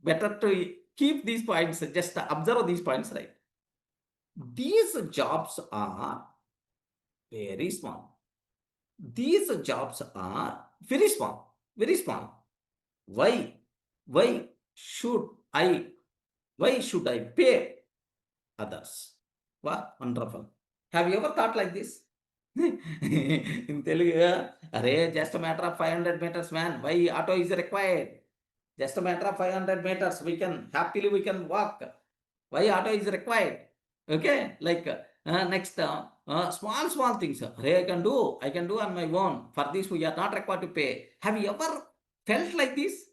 better to keep these points, just observe these points, right? These jobs are very small. These jobs are very small, very small. Why? Why should I? Why should I pay others? Wow, wonderful. Have you ever thought like this? In Telugu, array, just a matter of 500 meters, man. Why auto is required? Just a matter of 500 meters. We can walk. Why auto is required? Okay, like next, small things. Array, I can do on my own. For this, we are not required to pay. Have you ever felt like this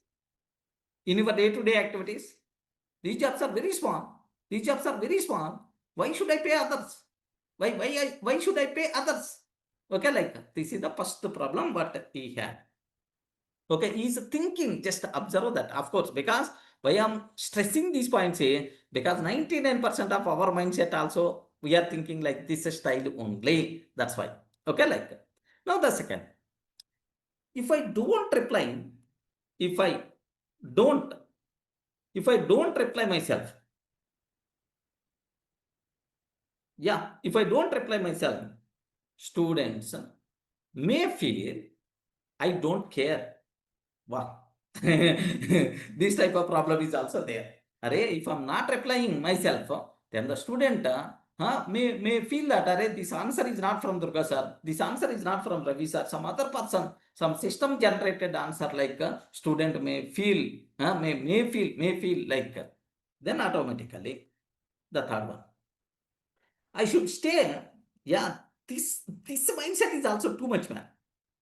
in your day-to-day activities? These jobs are very small. These jobs are very small. Why should I pay others? Why should I pay others? Okay, like this is the first problem what he had. Okay, he's thinking, just observe that, of course, because why I'm stressing these points here, because 99% of our mindset also, we are thinking like this style only. That's why. Okay, like now the second, if I don't reply, if I don't, if I don't reply myself, yeah, if I don't reply myself, students may feel I don't care. Wow. This type of problem is also there. Array, if I'm not replying myself, then the student may feel that, array, this answer is not from Durga sir, this answer is not from Ravi sir, some other person, some system generated answer, like student may feel, may feel like, then automatically the third one, I should stay. Yeah, this mindset is also too much, man.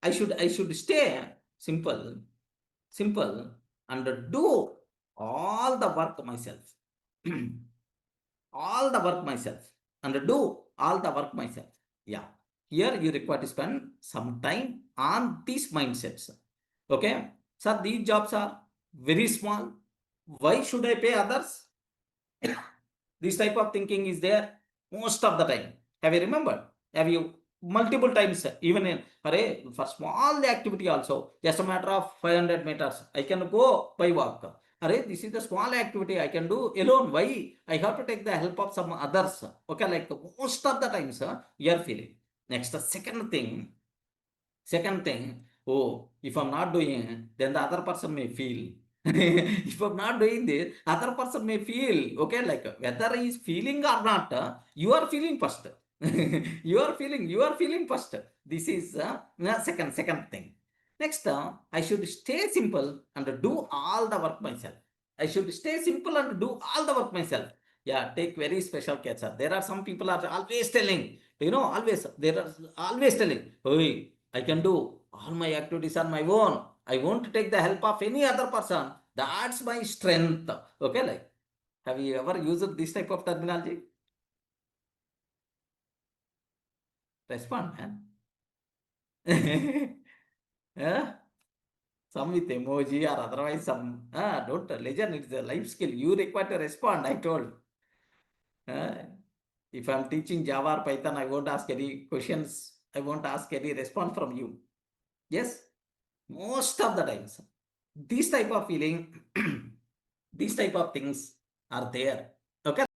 I should stay simple, and do all the work myself. All the work myself, and do all the work myself. Yeah. Here you require to spend some time on these mindsets. Okay. So these jobs are very small. Why should I pay others? This type of thinking is there most of the time. Have you remembered? Have you multiple times, even in for small activity also, just a matter of 500 meters, I can go by walk. This is the small activity I can do alone. Why I have to take the help of some others? Okay, like most of the times you are feeling. Next, the second thing, oh, if I'm not doing, then the other person may feel. If I'm not doing this, other person may feel, okay, like whether he is feeling or not, you are feeling first. You are feeling first. This is second thing. Next, I should stay simple and do all the work myself. I should stay simple and do all the work myself. Yeah, take very special care, sir. There are some people are always telling, there are always telling, hey, I can do all my activities on my own. I won't take the help of any other person. That's my strength. Okay, like, have you ever used this type of terminology? Respond, man. Yeah? Some with emoji or otherwise some, don't legend, it's a life skill. You require to respond, I told. Uh, if I'm teaching Java or Python, I won't ask any questions. I won't ask any response from you. Yes? Most of the times. This type of feeling, these type of things are there. Okay.